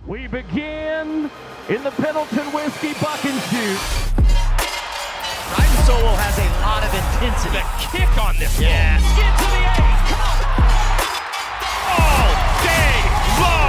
We begin in the Pendleton Whisky Buck and Shoot. Ryan Solo has a lot of intensity. The kick on this one. Skid to the 8. Come on. All day long.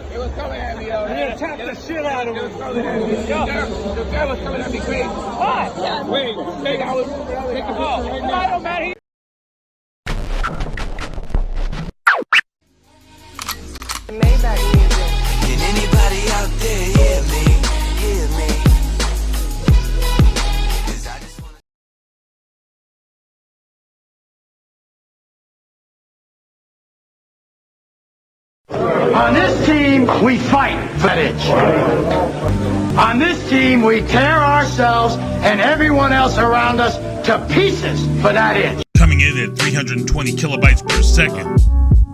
It was coming at me, yo. You attacked the shit out of him. The guy was coming at me crazy. What? Wait, I was taking a picture right now. Mattie. Maybach music. Can anybody out there hear me? Hear me? 'Cause I just wanna... On this team, we fight for that inch. On this team, we tear ourselves and everyone else around us to pieces for that inch. Coming in at 320 kilobytes per second,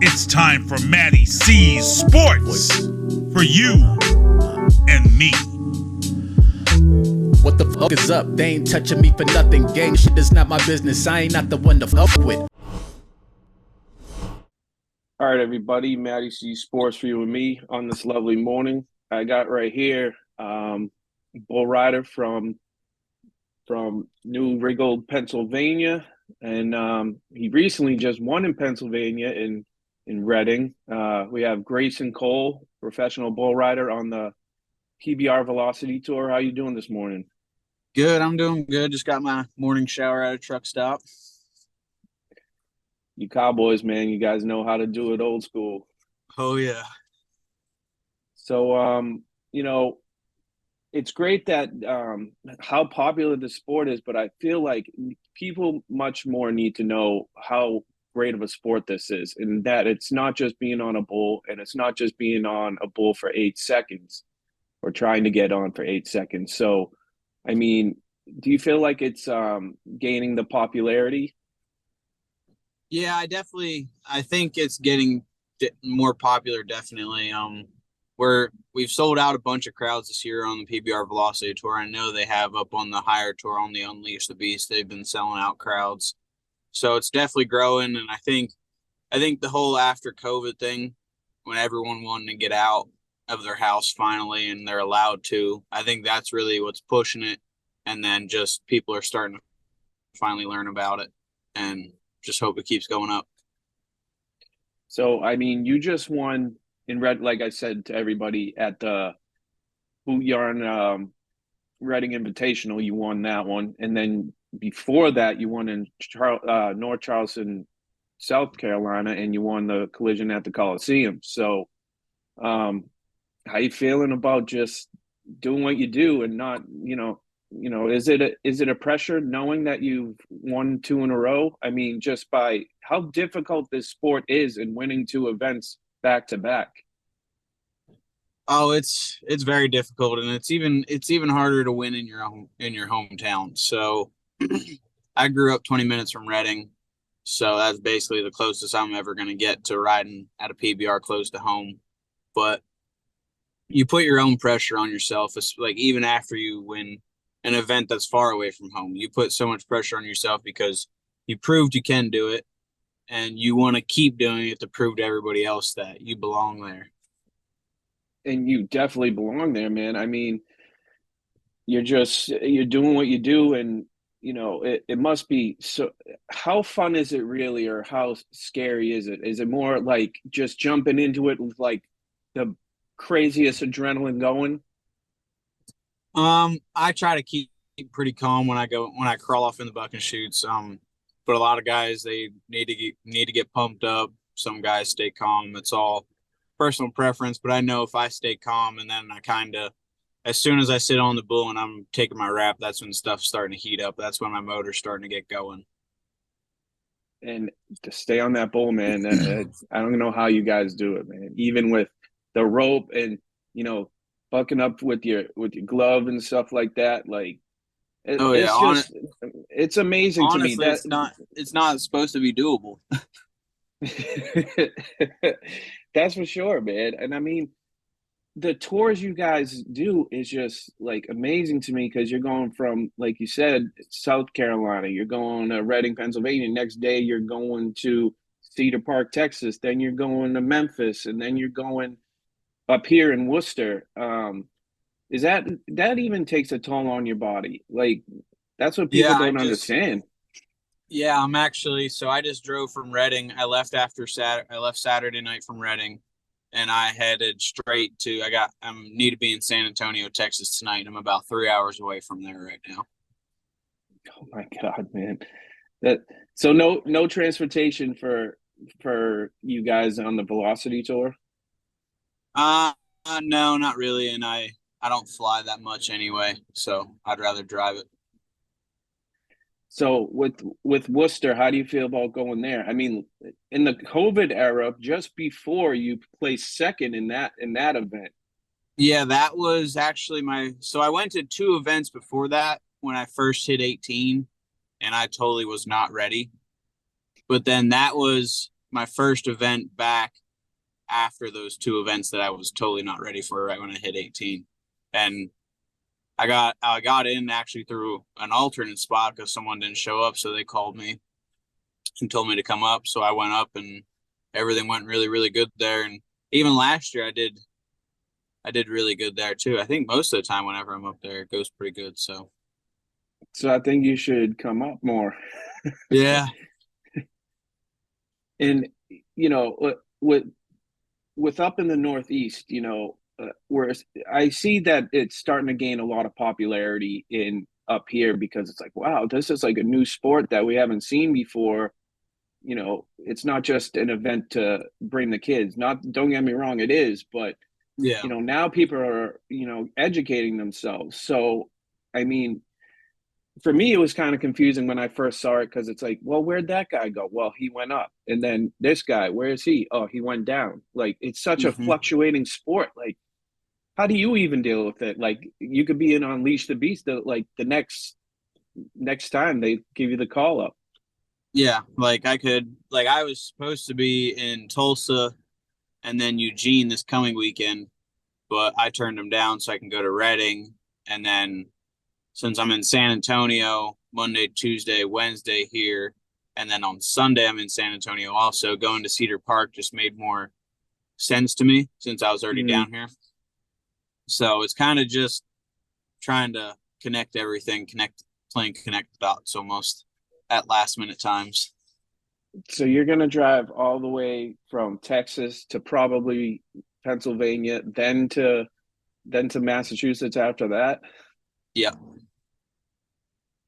it's time for MattieC's Sports for you and me. What the fuck is up? They ain't touching me for nothing. Gang shit is not my business. I ain't not the one to fuck with. All right, everybody, MattieC Sports for you and me on this lovely morning. I got right here bull rider from New Riggle, Pennsylvania, and he recently just won in Pennsylvania in Reading. We have Grayson Cole, professional bull rider on the PBR Velocity Tour. How you doing this morning? Good, I'm doing good. Just got my morning shower at a truck stop. You Cowboys, man, you guys know how to do it old school. Oh, yeah. So, it's great that how popular the sport is, but I feel like people much more need to know how great of a sport this is, and that it's not just being on a bull, and it's not just being on a bull for 8 seconds or trying to get on for 8 seconds. So, I mean, do you feel like it's gaining the popularity? Yeah, I think it's getting more popular, definitely. We've sold out a bunch of crowds this year on the PBR Velocity Tour. I know they have up on the higher tour on the Unleash the Beast. They've been selling out crowds. So it's definitely growing, and I think the whole after COVID thing, when everyone wanted to get out of their house finally and they're allowed to, I think that's really what's pushing it. And then just people are starting to finally learn about it, and just hope it keeps going up. So, I mean, you just won in Red, like I said to everybody at the Boot Yarn Reading Invitational. You won that one, and then before that, you won in North Charleston, South Carolina, and you won the collision at the Coliseum. So, how you feeling about just doing what you do and not, is it a pressure knowing that you've won 2 in a row? I mean, just by how difficult this sport is and winning 2 events back to back. Oh, it's very difficult, and it's even harder to win in your hometown. So I grew up 20 minutes from Reading, so that's basically the closest I'm ever going to get to riding at a PBR close to home. But you put your own pressure on yourself. It's like even after you win an event that's far away from home, you put so much pressure on yourself because you proved you can do it, and you want to keep doing it to prove to everybody else that you belong there. And you definitely belong there, man. I mean, you're doing what you do, and it must be so. How fun is it really, or how scary is it? Is it more like just jumping into it with like the craziest adrenaline going? I try to keep pretty calm when I crawl off in the buck and shoots. But a lot of guys, they need to get pumped up. Some guys stay calm. It's all personal preference, but I know if I stay calm and then as soon as I sit on the bull and I'm taking my wrap, that's when stuff's starting to heat up. That's when my motor's starting to get going. And to stay on that bull, man, I don't know how you guys do it, man. Even with the rope and, bucking up with your glove and stuff like that, like it's amazing honestly, to me. It's not supposed to be doable. That's for sure, man. And I mean, the tours you guys do is just like amazing to me, because you're going from, like you said, South Carolina, you're going to Reading, Pennsylvania. Next day, you're going to Cedar Park, Texas. Then you're going to Memphis, and then you're going up here in Worcester. Is that even takes a toll on your body? Like, that's what people don't understand. Yeah, so I just drove from Reading. I left Saturday night from Reading, and I headed straight to, I need to be in San Antonio, Texas tonight. I'm about 3 hours away from there right now. Oh my God, man. So no transportation for you guys on the Velocity tour? No, not really. And I don't fly that much anyway, so I'd rather drive it. So with Worcester, how do you feel about going there? I mean, in the COVID era, just before, you placed second in that event. Yeah, that was actually so I went to 2 events before that when I first hit 18, and I totally was not ready. But then that was my first event back after those 2 events that I was totally not ready for right when I hit 18. And I got in actually through an alternate spot because someone didn't show up, so they called me and told me to come up. So I went up, and everything went really, really good there. And even last year, I did really good there too. I think most of the time, whenever I'm up there, it goes pretty good. So I think you should come up more. Yeah. And with up in the Northeast, where I see that it's starting to gain a lot of popularity in up here, because it's like, wow, this is like a new sport that we haven't seen before. It's not just an event to bring the kids. Don't get me wrong, it is, but yeah, now people are, educating themselves. So, I mean, for me, it was kind of confusing when I first saw it, because it's like, well, where'd that guy go? Well, he went up. And then this guy, where is he? Oh, he went down. Like, it's such a fluctuating sport. Like, how do you even deal with it? Like, you could be in Unleash the Beast, like the next time they give you the call up. Yeah, I was supposed to be in Tulsa and then Eugene this coming weekend, but I turned them down so I can go to Reading. And then since I'm in San Antonio Monday, Tuesday, Wednesday here, and then on Sunday I'm in San Antonio also, going to Cedar Park just made more sense to me since I was already down here. So it's kind of just trying to connect everything, playing connect the dots almost at last minute times. So you're going to drive all the way from Texas to probably Pennsylvania, then to Massachusetts after that? Yeah.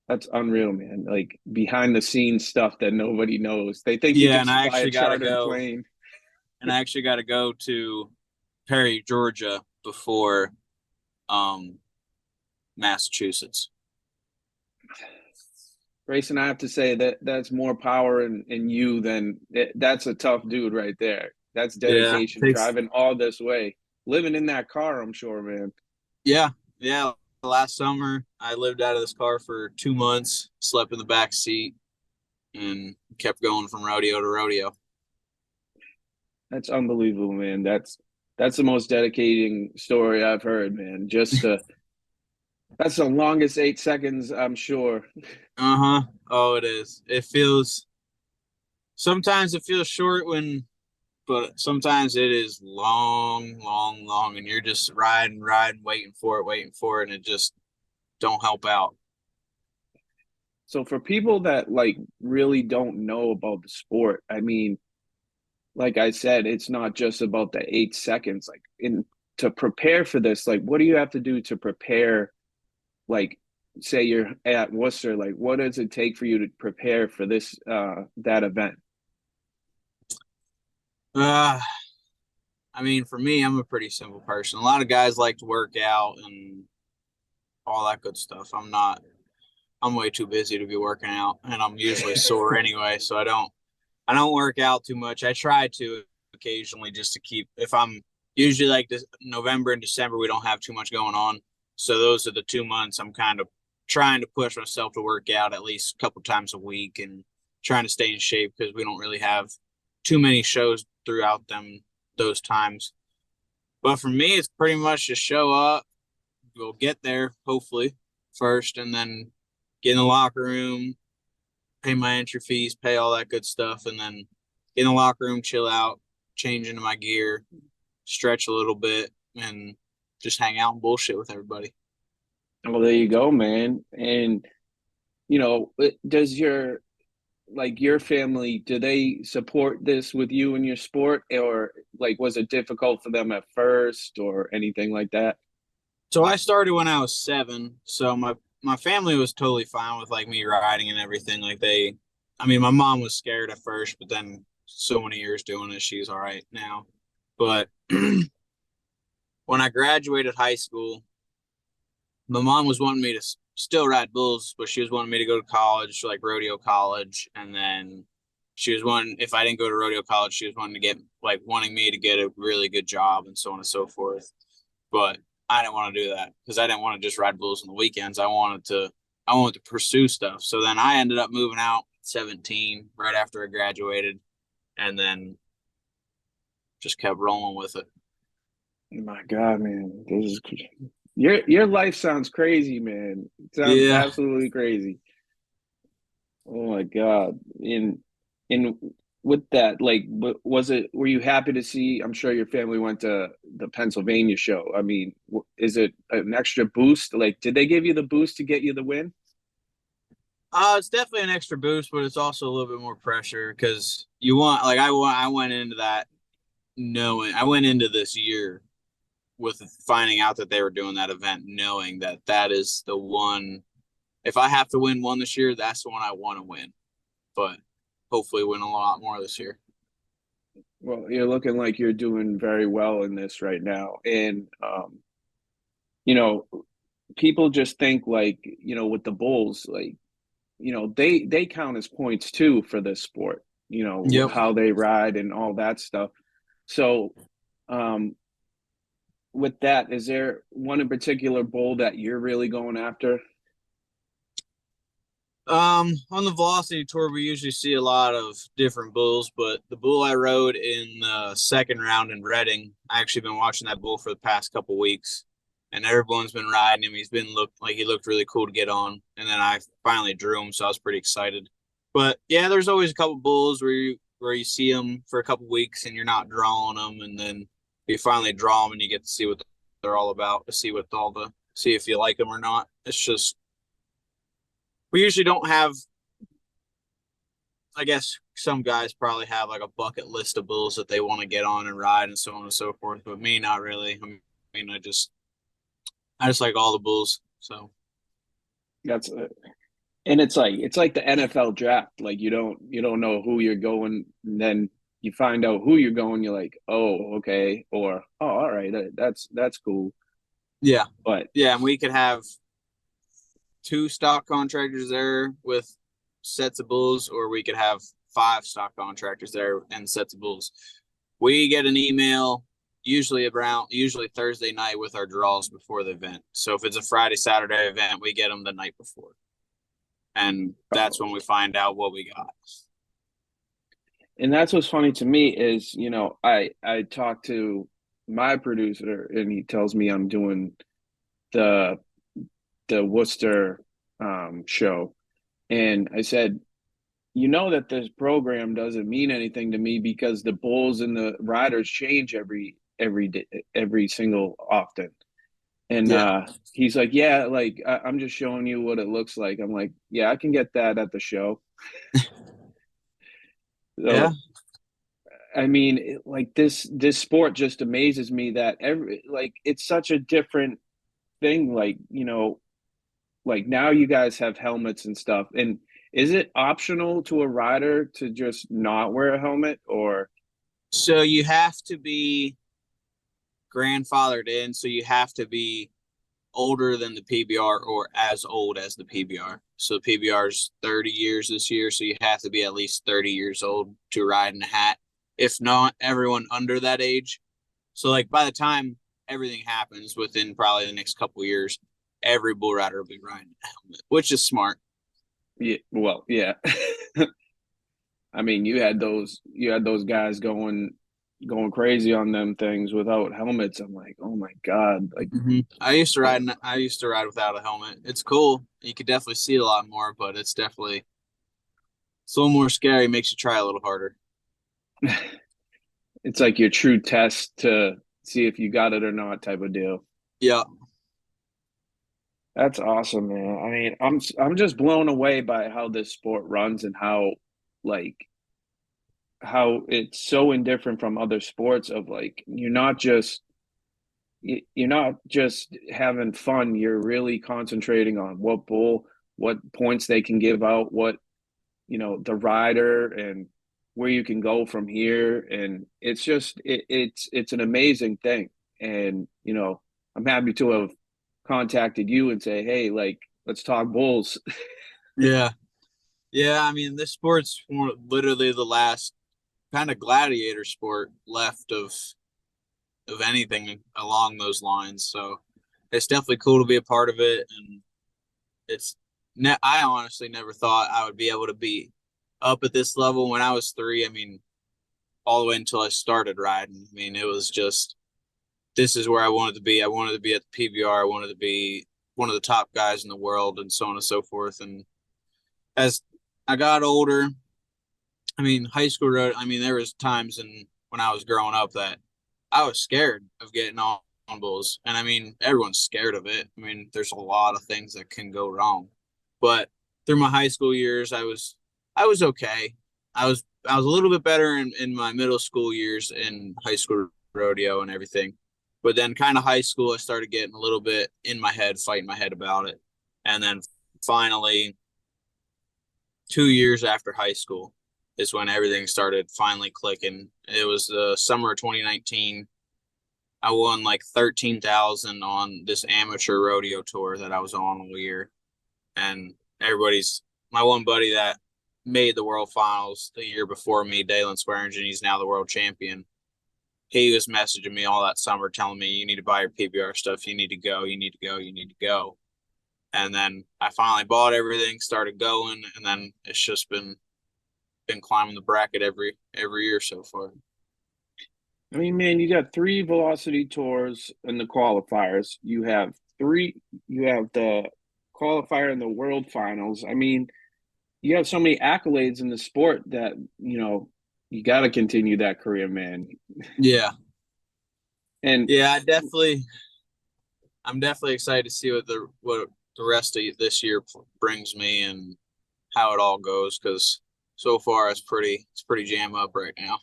That's unreal, man. Like, behind the scenes stuff that nobody knows. They think you just fly a charter plane. And I actually got to go to Perry, Georgia before Massachusetts. Grayson, I have to say that's more power in you than that's a tough dude right there. That's dedication, driving all this way, living in that car, I'm sure, man. Yeah. Last summer, I lived out of this car for 2 months, slept in the back seat, and kept going from rodeo to rodeo. That's unbelievable, man. That's the most dedicating story I've heard, man. That's the longest 8 seconds, I'm sure. Oh, it is. Sometimes it feels short but sometimes it is long, and you're just riding, waiting for it, and it just don't help out. So for people that like really don't know about the sport, I mean, like I said, it's not just about the 8 seconds. Like to prepare for this, like what do you have to do to prepare? Like, say you're at Worcester, like what does it take for you to prepare for this that event? I mean, for me, I'm a pretty simple person. A lot of guys like to work out and all that good stuff. I'm not. I'm way too busy to be working out, and I'm usually sore anyway, so I don't work out too much. I try to occasionally just to keep, if I'm usually like this November and December, we don't have too much going on. So those are the 2 months I'm kind of trying to push myself to work out at least a couple times a week and trying to stay in shape because we don't really have too many shows throughout those times. But for me, it's pretty much just show up. We'll get there, hopefully, first, and then get in the locker room, pay my entry fees, pay all that good stuff, and then get in the locker room, chill out, change into my gear, stretch a little bit, and just hang out and bullshit with everybody. Well, there you go, man. And, you know, does your family, do they support this with you in your sport? Or like, was it difficult for them at first or anything like that? So I started when I was 7. So my family was totally fine with like me riding and everything. Like my mom was scared at first, but then so many years doing it, she's all right now. But when I graduated high school, my mom was wanting me to still ride bulls, but she was wanting me to go to college, like rodeo college. And then she was wanting, if I didn't go to rodeo college, she was wanting me to get a really good job and so on and so forth. But I didn't want to do that because I didn't want to just ride bulls on the weekends. I wanted to pursue stuff. So then I ended up moving out at 17 right after I graduated, and then just kept rolling with it. My God, man, this is your life sounds crazy, man. It sounds absolutely crazy. Oh my God. In with that, like, were you happy to see? I'm sure your family went to the Pennsylvania show. I mean, is it an extra boost? Like, did they give you the boost to get you the win? It's definitely an extra boost, but it's also a little bit more pressure because I went into that knowing, I went into this year with finding out that they were doing that event, knowing that is the one. If I have to win one this year, that's the one I want to win. But hopefully win a lot more this year. Well, you're looking like you're doing very well in this right now. And, you know, people just think like, you know, with the bulls, like, you know, they count as points too for this sport, you know, how they ride and all that stuff. So, with that, is there one in particular bull that you're really going after? On the Velocity Tour, we usually see a lot of different bulls, but the bull I rode in the second round in Reading, I actually been watching that bull for the past couple weeks, and everyone's been riding him. He looked really cool to get on, and then I finally drew him, so I was pretty excited. But yeah, there's always a couple bulls where you see them for a couple weeks and you're not drawing them, and then you finally draw them and you get to see what they're all about, to see if you like them or not. It's just, we usually don't have, I guess some guys probably have like a bucket list of bulls that they want to get on and ride and so on and so forth, but me, not really. I mean, I just like all the bulls. So that's it. And it's like the NFL draft. Like you don't know who you're going, and then you find out who you're going, you're like, oh, okay, or oh, all right, that's cool. Yeah. But yeah, and we could have 2 stock contractors there with sets of bulls, or we could have 5 stock contractors there and sets of bulls. We get an email usually Thursday night with our draws before the event. So if it's a Friday, Saturday event, we get them the night before. And that's when we find out what we got. And that's what's funny to me is, you know, I talked to my producer and he tells me I'm doing the Worcester show. And I said, you know that this program doesn't mean anything to me because the bulls and the riders change every single often. And Yeah. he's like, yeah, like I'm just showing you what it looks like. I'm like, yeah, I can get that at the show. Yeah. So I mean, like this sport just amazes me that it's such a different thing. Like, like now you guys have helmets and stuff. And is it optional to a rider to just not wear a helmet or? So you have to be grandfathered in. So you have to be older than the PBR or as old as the PBR. So the PBR is 30 years this year. So you have to be at least 30 years old to ride in a hat. If not, everyone under that age. So like by the time everything happens within probably the next couple of years, every bull rider will be riding a helmet, which is smart. Yeah, well, yeah. I mean, you had those guys going crazy on them things without helmets. I'm like, oh my God. Like I used to ride without a helmet. It's cool. You could definitely see it a lot more, but it's a little more scary, makes you try a little harder. it's like your true test to see if you got it or not type of deal. Yeah. That's awesome, man. I mean, I'm just blown away by how this sport runs and like how it's so indifferent from other sports of like you're not just having fun, you're really concentrating on what points they can give out, what the rider and where you can go from here. And it's just it's an amazing thing. And I'm happy to have contacted you and say, hey, like, let's talk bulls. Yeah. Yeah. I mean, this sport's literally the last kind of gladiator sport left of anything along those lines. So it's definitely cool to be a part of it. And I honestly never thought I would be able to be up at this level when I was 3. I mean, all the way until I started riding. I mean, it was just, this is where I wanted to be. I wanted to be at the PBR. I wanted to be one of the top guys in the world and so on and so forth. And as I got older, I mean, high school road, I mean, there was times when I was growing up that I was scared of getting on bulls. And I mean, everyone's scared of it. I mean, there's a lot of things that can go wrong. But through my high school years, I was okay. I was a little bit better in my middle school years in high school rodeo and everything. But then kind of high school, I started getting a little bit in my head, fighting my head about it. And then finally, 2 years after high school is when everything started finally clicking. It was the summer of 2019. I won like 13,000 on this amateur rodeo tour that I was on all year. And my one buddy that made the world finals the year before me, Dalen Swearingen, he's now the world champion. He was messaging me all that summer telling me, you need to buy your PBR stuff. You need to go, you need to go, you need to go. And then I finally bought everything, started going, and then it's just been climbing the bracket every year so far. I mean, man, you got 3 velocity tours in the qualifiers. You have the qualifier in the world finals. I mean, you have so many accolades in the sport that, you got to continue that career, man. Yeah. And yeah, I'm definitely excited to see what the rest of this year brings me and how it all goes. Cause so far it's pretty jam up right now.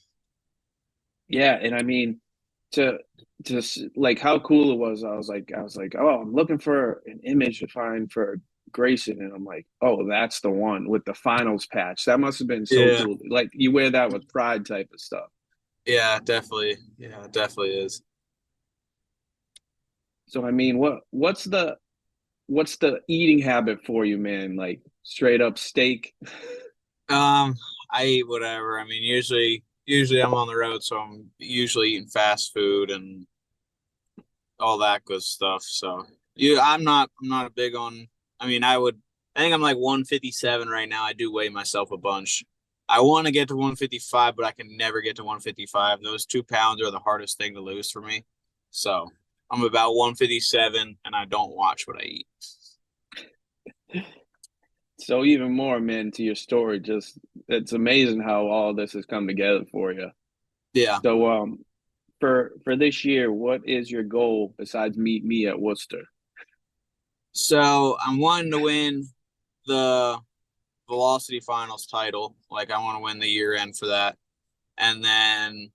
Yeah. And I mean, to like how cool it was. I was like, oh, I'm looking for an image to find for Grayson, and I'm like, oh, that's the one with the finals patch. That must have been so cool. Like you wear that with pride type of stuff. Yeah, definitely. Yeah, it definitely is. So I mean, what's the eating habit for you, man? Like straight up steak? I eat whatever. I mean, usually I'm on the road, so I'm usually eating fast food and all that good stuff. So I'm not a big on. I mean, I think I'm like 157 right now. I do weigh myself a bunch. I want to get to 155, but I can never get to 155. Those 2 pounds are the hardest thing to lose for me. So I'm about 157, and I don't watch what I eat. So even more, man, to your story, just it's amazing how all this has come together for you. Yeah. So for this year, what is your goal besides meet me at Worcester? So I'm wanting to win the Velocity Finals title. Like, I want to win the year end for that. And then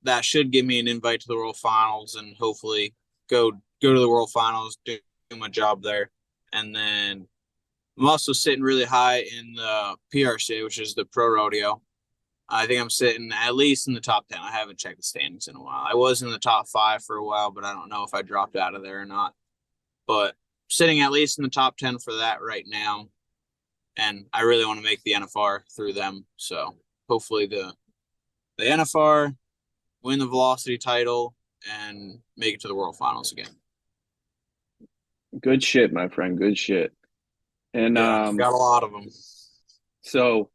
that should give me an invite to the World Finals and hopefully go to the World Finals, do my job there. And then I'm also sitting really high in the PRC, which is the Pro Rodeo. I think I'm sitting at least in the top 10. I haven't checked the standings in a while. I was in the top 5 for a while, but I don't know if I dropped out of there or not. But sitting at least in the top 10 for that right now. And I really want to make the NFR through them. So hopefully the NFR, win the Velocity title, and make it to the World Finals again. Good shit, my friend. Good shit. And got a lot of them. So,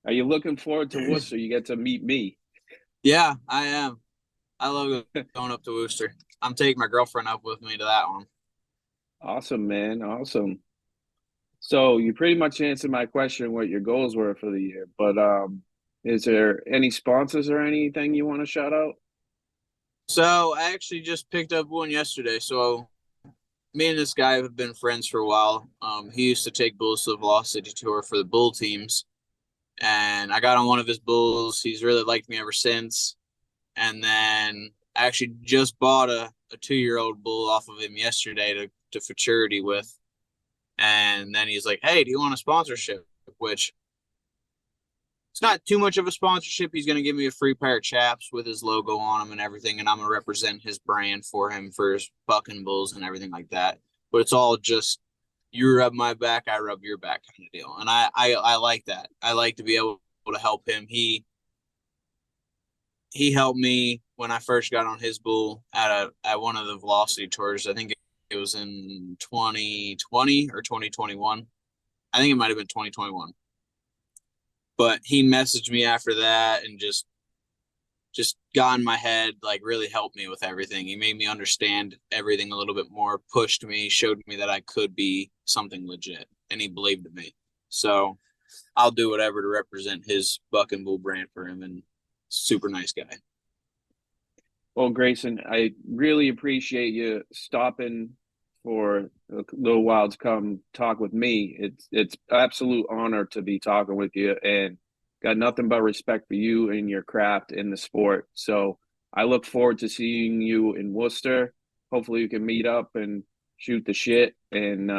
are you looking forward to Worcester? You get to meet me. Yeah, I am. I love going up to Worcester. I'm taking my girlfriend up with me to that one. Awesome, man. Awesome. So you pretty much answered my question what your goals were for the year. But is there any sponsors or anything you want to shout out? So I actually just picked up one yesterday. So me and this guy have been friends for a while. He used to take bulls to the Velocity Tour for the bull teams. And I got on one of his bulls. He's really liked me ever since. And then I actually just bought a 2-year-old bull off of him yesterday to futurity with. And then he's like, hey, do you want a sponsorship? Which, it's not too much of a sponsorship. He's going to give me a free pair of chaps with his logo on them and everything. And I'm going to represent his brand for him for his bucking bulls and everything like that. But it's all just, you rub my back, I rub your back kind of deal. And I like that. I like to be able to help him. He helped me when I first got on his bull at one of the Velocity tours. I think it was in 2020 or 2021. I think it might have been 2021. But he messaged me after that and just got in my head, like really helped me with everything. He made me understand everything a little bit more, pushed me, showed me that I could be something legit, and he believed in me. So I'll do whatever to represent his buck and bull brand for him, and super nice guy. Well, Grayson, I really appreciate you stopping for a little while to come talk with me. It's absolute honor to be talking with you, and got nothing but respect for you and your craft in the sport. So I look forward to seeing you in Worcester. Hopefully you can meet up and shoot the shit, and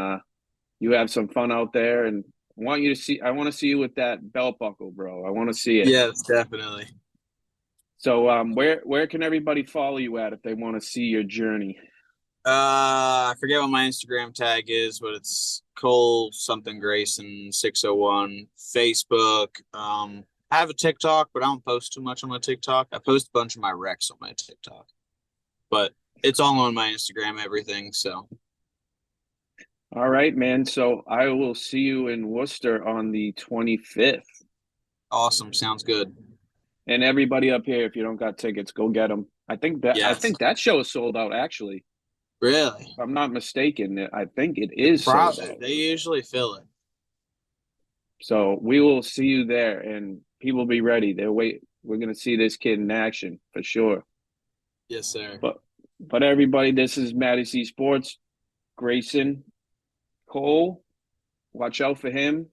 you have some fun out there. And I want to see you with that belt buckle, bro. I want to see it. Yes, definitely. So where can everybody follow you at if they want to see your journey? I forget what my Instagram tag is, but it's Cole something Grayson 601. Facebook. I have a TikTok, but I don't post too much on my TikTok. I post a bunch of my wrecks on my TikTok, but it's all on my Instagram, everything. So. All right, man. So I will see you in Worcester on the 25th. Awesome. Sounds good. And everybody up here, if you don't got tickets, go get them. I think that show is sold out, actually. Really? If I'm not mistaken, I think it is. Probably. They usually fill it. So we will see you there, and people be ready. We're going to see this kid in action for sure. Yes, sir. But everybody, this is MattieC Sports. Grayson Cole, watch out for him.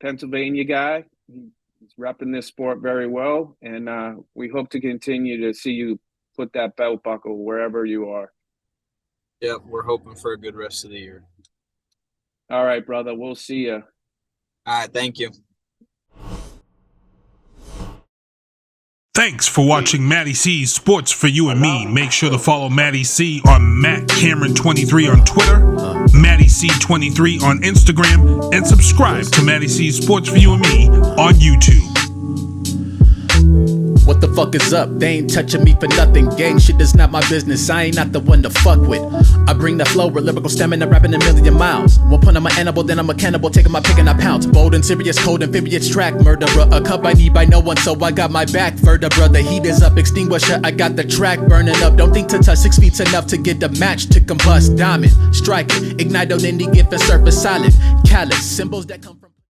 Pennsylvania guy. He's repping this sport very well, and we hope to continue to see you put that belt buckle wherever you are. Yep, we're hoping for a good rest of the year. All right, brother. We'll see you. All right, thank you. Thanks for watching MattieC Sports for You and Me. Make sure to follow MattieC on Matt Cameron23 on Twitter, MattieC23 on Instagram, and subscribe to MattieC Sports for You and Me on YouTube. What the fuck is up? They ain't touching me for nothing. Gang shit is not my business. I ain't not the one to fuck with. I bring the flow with lyrical stamina, rapping a million miles. One point I'm an animal, then I'm a cannibal, taking my pick and I pounce. Bold and serious, cold amphibious track murderer. A cup I need by no one, so I got my back vertebra. The heat is up, extinguisher. I got the track burning up. Don't think to touch 6 feet's enough to get the match to combust. Diamond, strike it, ignite on any given surface solid. Callous symbols that come from